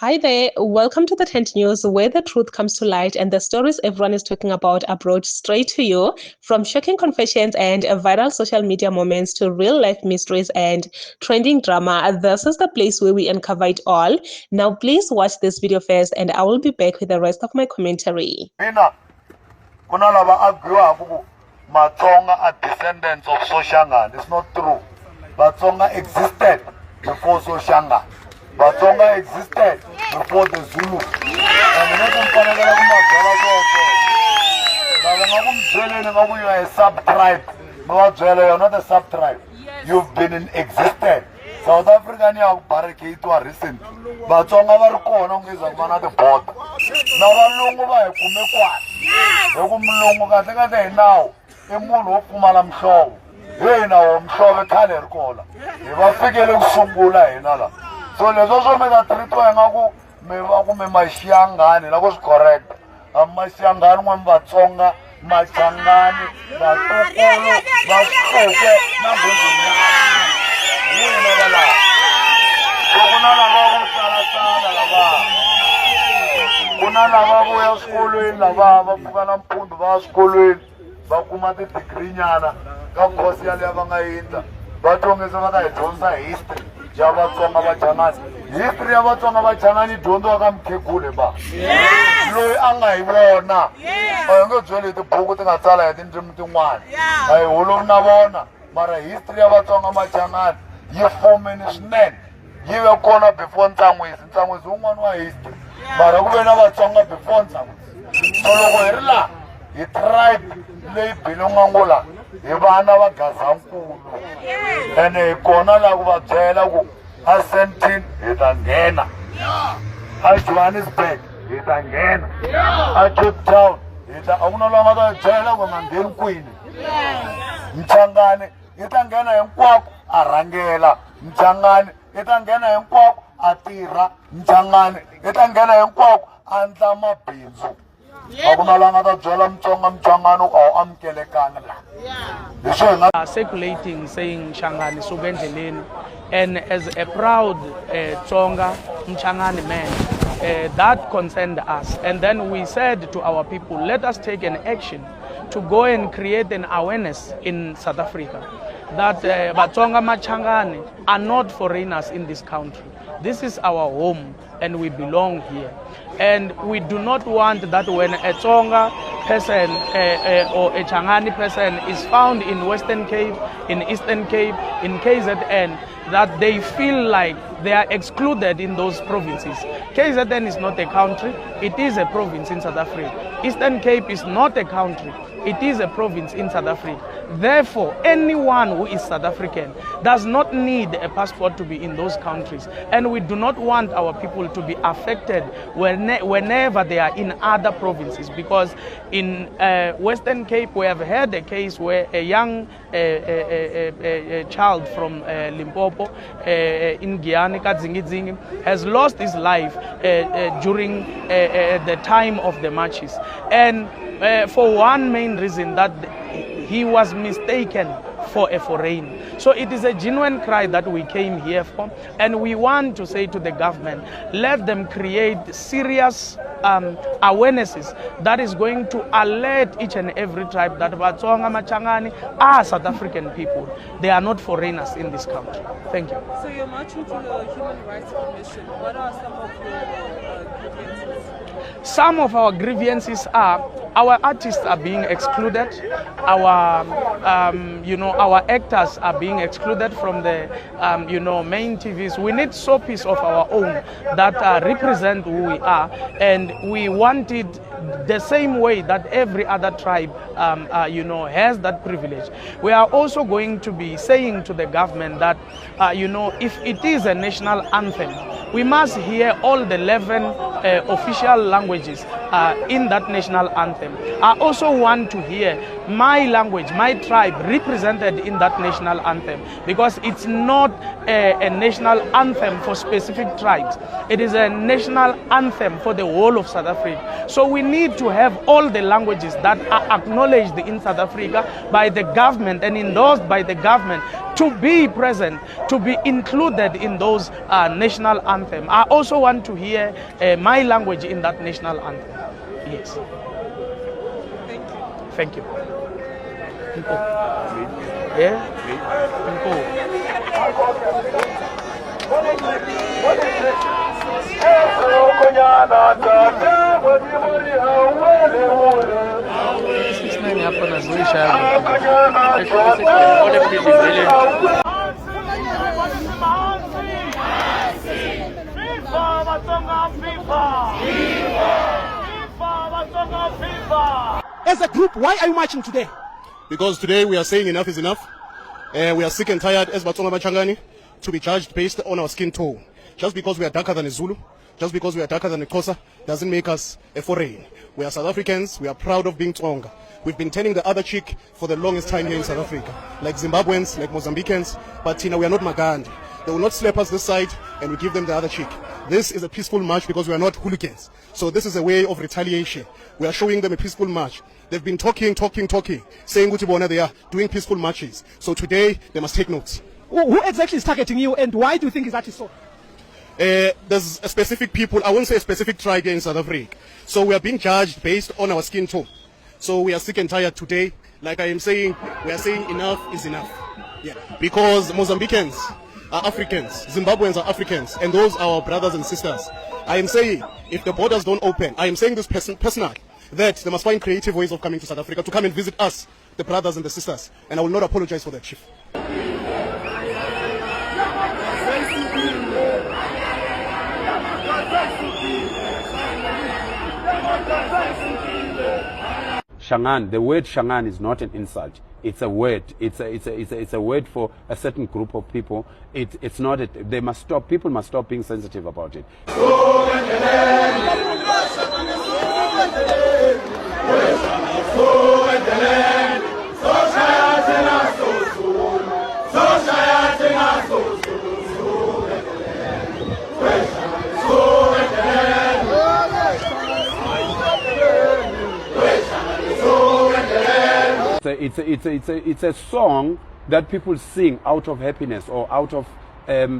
Hi there, welcome to the Tent News, where the truth comes to light and the stories everyone is talking about are brought straight to you. From shocking confessions and viral social media moments to real life mysteries and trending drama, this is the place where we uncover it all. Now, please watch this video first, and I will be back with the rest of my commentary. Matsonga are descendants of Soshangane. It's not true. Matsonga existed before Soshangane. Matsonga existed before the Zulu. You are a sub-tribe. You're not a sub-tribe. You've been in existence. South Africa ni barricade recently. Matsonga va ri kona ngeza vana the border. Na valungu va hi kume kwani. Loko mulungu kahle hi nawu I munhu wo pfumala mihlovo. Hina wo mihlovo khale ri kona. Hi va fikele ku sungula hina la. So leswo swo mi ta treat-wa ingaku mi va ku mi maxiyangani loko swi correct. A maxiyangani n'wani Vatsonga, Machangani, Vatukulu, Vasweke na Nghunghunyana. Kuna lava vuya swikolweni lava va pfuka nampundzu va ya swikolweni va kuma ti-degree nyana ka course yaleyo va nga endla va tongeza va ta hi dyondza history ya Vatsonga Vachangani. History ya Vatsonga Vachangani yi dyondziwa ka mukhegule ba loyi a nga hi vona a hi nge byeli tibuku ti nga tsala hi tindzimi tin'wana a hi holovi na vona mara history ya Vatsonga Vachangani yi fomini swinene yi ve kona before Ntsanwisi wun'wana wa history mara ku ve na Vatsonga before Ntsanwisi. So loko hi ri laha hi tribe leyi bilongangu laha hi vana va Gazankulu ene hi kona laha ku va byela ku a Sandton hi ta nghena, a Johannesburg hi ta nghena, a Cape Town hi ta a ku na loyi a nga ta hi byela ku nga ngheni kwini. Mchangani hi ta nghena hinkwako a rhangela, Mchangani hi ta nghena hinkwako a tirha, Mchangani hi ta nghena hinkwako a endla mabindzu. A ku na loyi a nga ta byela Mutsonga Mchangani ku a wu amukelekangi laha. Circulating saying Mchangani suka endleleni, and as a proud Tsonga Mchangani man, that concerned us, and then we said to our people, let us take an action to go and create an awareness in South Africa that Vatsonga Machangani are not foreigners in this country. This is our home and we belong here. And we do not want that when a Tsonga person or a Changani person is found in Western Cape, in Eastern Cape, in KZN, that they feel like they are excluded in those provinces. KZN is not a country, it is a province in South Africa. Eastern Cape is not a country, it is a province in South Africa. Therefore, anyone who is South African does not need a passport to be in those countries. And we do not want our people to be affected whenever they are in other provinces. Because in Western Cape, we have had a case where a young child from Limpopo in Giyani, Kadzingi, has lost his life during the time of the marches. And for one main reason, that he was mistaken for a foreigner. So it is a genuine cry that we came here for, and we want to say to the government, let them create serious awarenesses that is going to alert each and every tribe that Vatsonga Machangani are South African people. They are not foreigners in this country. Thank you. So you're marching to the Human Rights Commission. What are some of your grievances? Some of our grievances are our artists are being excluded, our our actors are being excluded from the main TVs. We need soapies of our own that represent who we are, and we want it the same way that every other tribe has that privilege. We are also going to be saying to the government that if it is a national anthem, we must hear all the 11 official languages in that national anthem. I also want to hear my language, my tribe represented in that national anthem, because it's not a national anthem for specific tribes. It is a national anthem for the whole of South Africa. So we need to have all the languages that are acknowledged in South Africa by the government and endorsed by the government to be present, to be included in those national anthem. I also want to hear my language in that national anthem. Yes. Thank you. People. Yeah? People. As a group, why are you marching today? Because today we are saying enough is enough. We are sick and tired as Batsonga Machangani to be judged based on our skin tone. Just because we are darker than a Zulu, just because we are darker than a Xhosa, doesn't make us a foreign. We are South Africans, we are proud of being Tsonga. We've been turning the other cheek for the longest time here in South Africa. Like Zimbabweans, like Mozambicans, but we are not Magandi. They will not slap us this side and we give them the other cheek. This is a peaceful march because we are not hooligans. So this is a way of retaliation. We are showing them a peaceful march. They've been talking, saying Gutibona they are doing peaceful marches. So today they must take notes. Who exactly is targeting you, and why do you think that is so? There's a specific people, I won't say a specific tribe here in South Africa. So we are being judged based on our skin tone. So we are sick and tired today. Like I am saying, we are saying enough is enough. Yeah. Because Mozambicans are Africans, Zimbabweans are Africans, and those are our brothers and sisters. I am saying, if the borders don't open, I am saying this personally, that they must find creative ways of coming to South Africa to come and visit us, the brothers and the sisters. And I will not apologize for that, Chief. Shangaan, the word Shangaan is not an insult. It's a word. It's a word for a certain group of people. It's not. They must stop. People must stop being sensitive about it. It's a song that people sing out of happiness or out of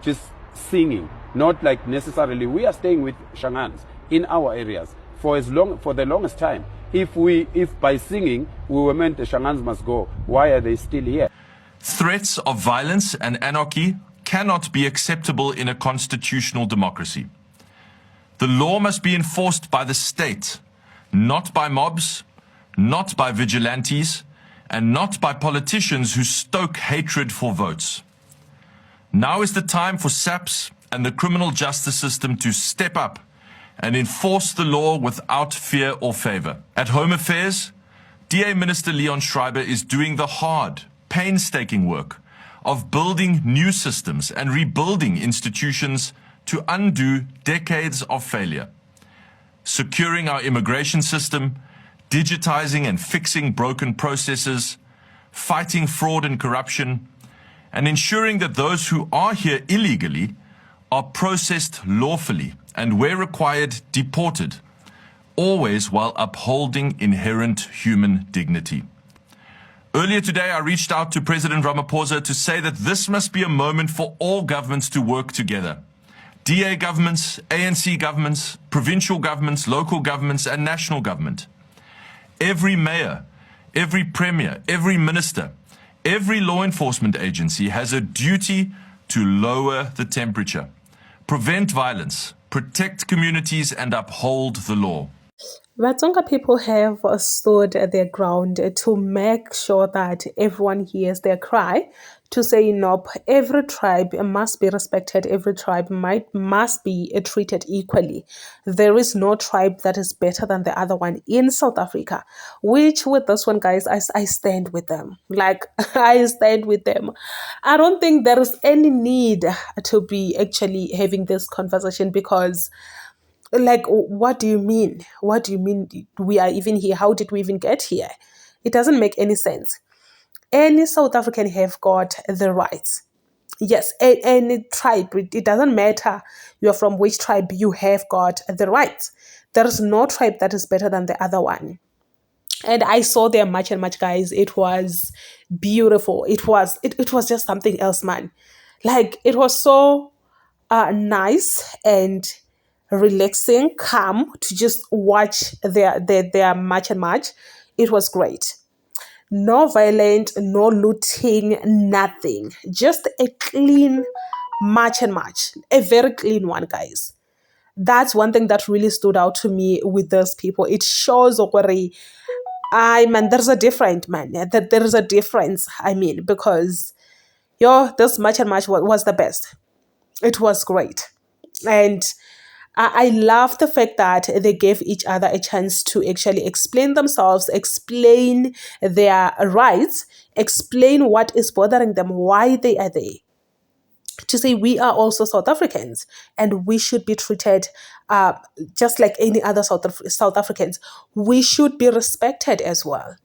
just singing, not like necessarily. We are staying with Shangaans in our areas for the longest time. If by singing we were meant the Shangaans must go, why are they still here? Threats of violence and anarchy cannot be acceptable in a constitutional democracy. The law must be enforced by the state, not by mobs, not by vigilantes, and not by politicians who stoke hatred for votes. Now is the time for SAPS and the criminal justice system to step up and enforce the law without fear or favor. At Home Affairs, DA Minister Leon Schreiber is doing the hard, painstaking work of building new systems and rebuilding institutions to undo decades of failure, securing our immigration system, digitizing and fixing broken processes, fighting fraud and corruption, and ensuring that those who are here illegally are processed lawfully and, where required, deported, always while upholding inherent human dignity. Earlier today, I reached out to President Ramaphosa to say that this must be a moment for all governments to work together. DA governments, ANC governments, provincial governments, local governments, and national government. Every mayor, every premier, every minister, every law enforcement agency has a duty to lower the temperature, prevent violence, protect communities, and uphold the law. Vatsonga people have stood their ground to make sure that everyone hears their cry, to say, nope, every tribe must be respected, every tribe must be treated equally. There is no tribe that is better than the other one in South Africa, which with this one, guys, I stand with them. Like, I stand with them. I don't think there is any need to be actually having this conversation because, like, what do you mean? What do you mean we are even here? How did we even get here? It doesn't make any sense. Any South African have got the rights. Yes, any tribe, it doesn't matter you're from which tribe, you have got the rights. There is no tribe that is better than the other one. And I saw their March and March, guys. It was beautiful. It was just something else, man. Like, it was so nice and relaxing, calm to just watch their March and March. It was great. No violent, no looting, nothing. Just a clean March and March. A very clean one, guys. That's one thing that really stood out to me with those people. It shows man, there's a difference, man. That there is a difference. I mean, because this March and March was the best. It was great. And I love the fact that they gave each other a chance to actually explain themselves, explain their rights, explain what is bothering them, why they are there. To say we are also South Africans and we should be treated just like any other South Africans. We should be respected as well.